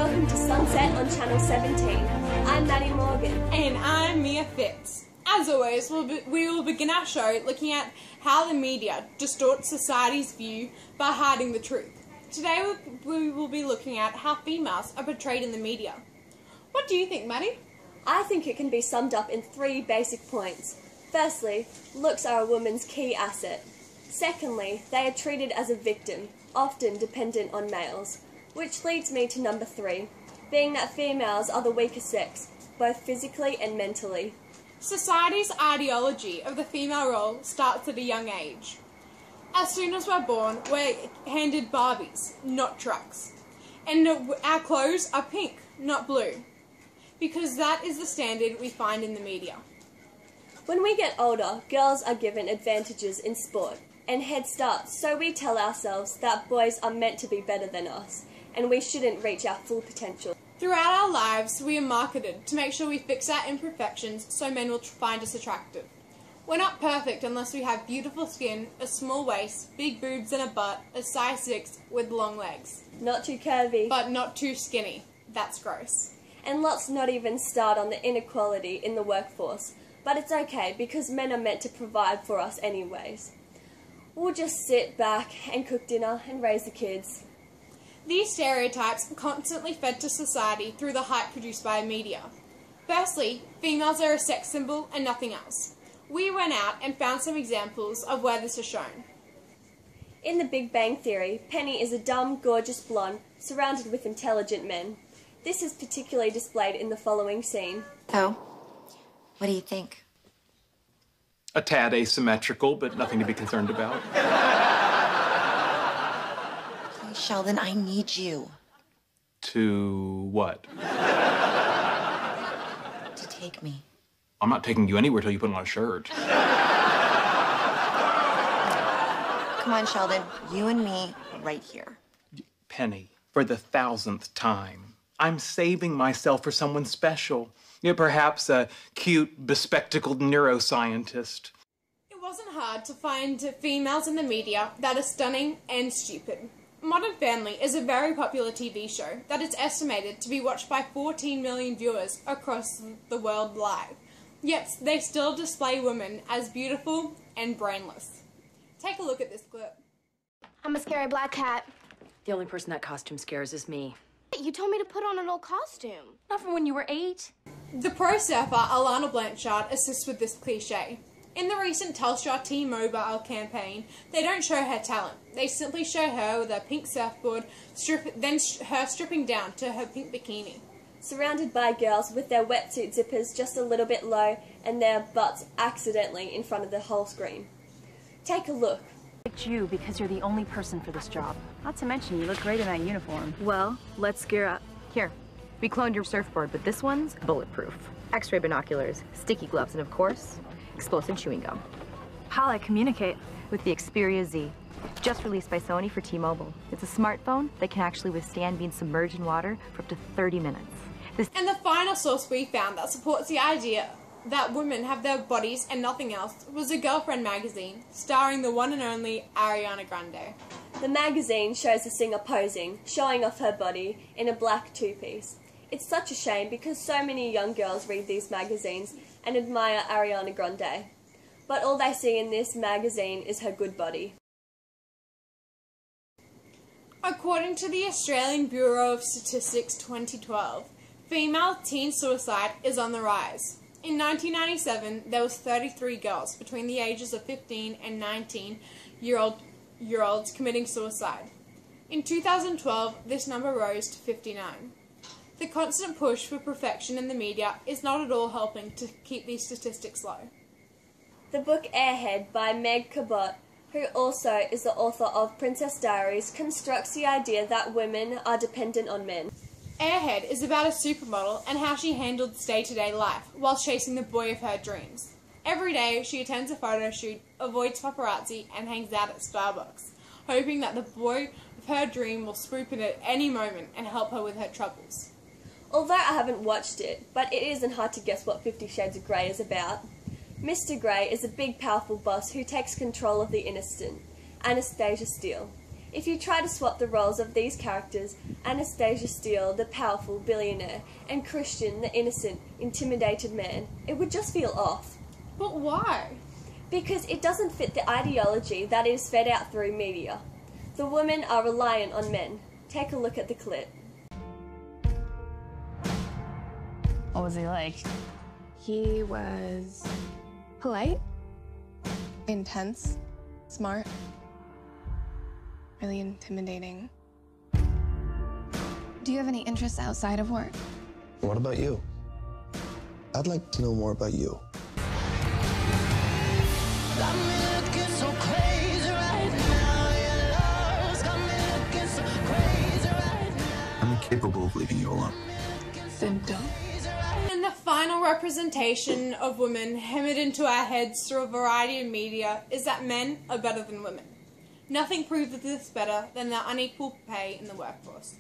Welcome to Sunset on Channel 17. I'm Maddy Morgan. And I'm Fitz. As always, we will begin our show looking at how the media distorts society's view by hiding the truth. Today we will be looking at how females are portrayed in the media. What do you think, Maddy? I think it can be summed up in 3 basic points. Firstly, looks are a woman's key asset. Secondly, they are treated as a victim, often dependent on males. Which leads me to number 3, being that females are the weaker sex, both physically and mentally. Society's ideology of the female role starts at a young age. As soon as we're born, we're handed Barbies, not trucks. And our clothes are pink, not blue. Because that is the standard we find in the media. When we get older, girls are given advantages in sport and head starts, so we tell ourselves that boys are meant to be better than us, and we shouldn't reach our full potential. Throughout our lives, we are marketed to make sure we fix our imperfections so men will find us attractive. We're not perfect unless we have beautiful skin, a small waist, big boobs and a butt, a size 6 with long legs. Not too curvy. But not too skinny. That's gross. And let's not even start on the inequality in the workforce. But it's okay, because men are meant to provide for us anyways. We'll just sit back and cook dinner and raise the kids. These stereotypes are constantly fed to society through the hype produced by media. Firstly, females are a sex symbol and nothing else. We went out and found some examples of where this is shown. In The Big Bang Theory, Penny is a dumb, gorgeous blonde surrounded with intelligent men. This is particularly displayed in the following scene. So, what do you think? A tad asymmetrical, but nothing to be concerned about. Please, Sheldon, I need you. To what? To take me. I'm not taking you anywhere till you put on a shirt. Come on, Sheldon. You and me, right here. Penny, for the 1000th time, I'm saving myself for someone special. Perhaps a cute, bespectacled neuroscientist. It wasn't hard to find females in the media that are stunning and stupid. Modern Family is a very popular TV show that is estimated to be watched by 14 million viewers across the world live. Yet they still display women as beautiful and brainless. Take a look at this clip. I'm a scary black cat. The only person that costume scares is me. You told me to put on an old costume. Not from when you were 8. The pro surfer Alana Blanchard assists with this cliche. In the recent Telstra T-Mobile campaign, they don't show her talent. They simply show her with a pink surfboard, then her stripping down to her pink bikini. Surrounded by girls with their wetsuit zippers just a little bit low and their butts accidentally in front of the whole screen. Take a look. I picked you because you're the only person for this job. Not to mention, you look great in that uniform. Well, let's gear up. Here, we cloned your surfboard, but this one's bulletproof. X-ray binoculars, sticky gloves, and of course, explosive chewing gum. How I communicate with the Xperia Z. Just released by Sony for T-Mobile. It's a smartphone that can actually withstand being submerged in water for up to 30 minutes. And the final source we found that supports the idea that women have their bodies and nothing else was a Girlfriend magazine, starring the one and only Ariana Grande. The magazine shows the singer posing, showing off her body in a black two-piece. It's such a shame because so many young girls read these magazines and admire Ariana Grande. But all they see in this magazine is her good body. According to the Australian Bureau of Statistics 2012, female teen suicide is on the rise. In 1997, there was 33 girls between the ages of 15 and 19-year-olds committing suicide. In 2012, this number rose to 59. The constant push for perfection in the media is not at all helping to keep these statistics low. The book Airhead by Meg Cabot, who also is the author of Princess Diaries, constructs the idea that women are dependent on men. Airhead is about a supermodel and how she handled day-to-day life while chasing the boy of her dreams. Every day, she attends a photo shoot, avoids paparazzi, and hangs out at Starbucks, hoping that the boy of her dream will swoop in at any moment and help her with her troubles. Although I haven't watched it, but it isn't hard to guess what 50 Shades of Grey is about. Mr. Grey is a big, powerful boss who takes control of the innocent, Anastasia Steele. If you try to swap the roles of these characters, Anastasia Steele, the powerful billionaire, and Christian, the innocent, intimidated man, it would just feel off. But why? Because it doesn't fit the ideology that is fed out through media. The women are reliant on men. Take a look at the clip. What was he like? He was polite, intense, smart, really intimidating. Do you have any interests outside of work? What about you? I'd like to know more about you. I'm incapable of leaving you alone. Then don't. And the final representation of women hammered into our heads through a variety of media is that men are better than women. Nothing proves this better than the unequal pay in the workforce.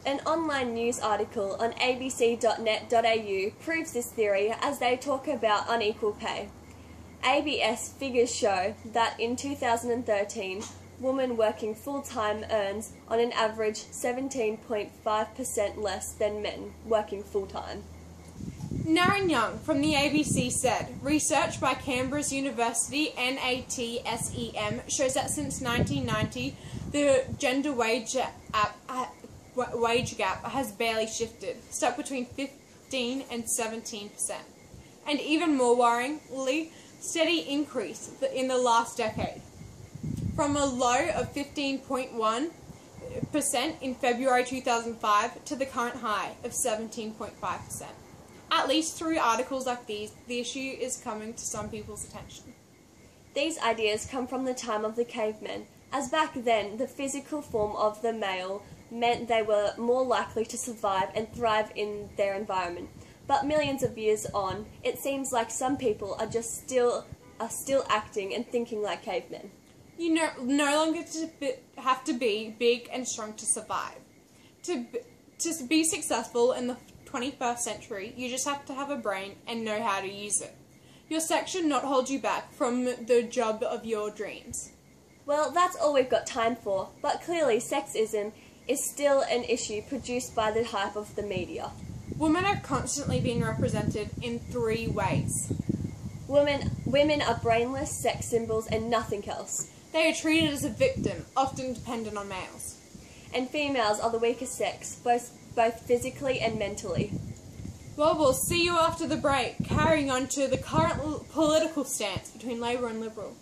An online news article on abc.net.au proves this theory as they talk about unequal pay. ABS figures show that in 2013, women working full-time earns on an average 17.5% less than men working full-time. Naren Young from the ABC said, research by Canberra's University NATSEM shows that since 1990, the gender wage gap has barely shifted, stuck between 15 and 17%. And even more worryingly, steady increase in the last decade. From a low of 15.1% in February 2005 to the current high of 17.5%. At least through articles like these, the issue is coming to some people's attention. These ideas come from the time of the cavemen, as back then the physical form of the male meant they were more likely to survive and thrive in their environment. But millions of years on, it seems like some people are still acting and thinking like cavemen. You no longer have to be big and strong to survive. To be successful in the 21st century, you just have to have a brain and know how to use it. Your sex should not hold you back from the job of your dreams. Well, that's all we've got time for, but clearly sexism is still an issue produced by the hype of the media. Women are constantly being represented in 3 ways. Women are brainless sex symbols and nothing else. They are treated as a victim, often dependent on males. And females are the weaker sex, both physically and mentally. Well, we'll see you after the break, carrying on to the current political stance between Labour and Liberal.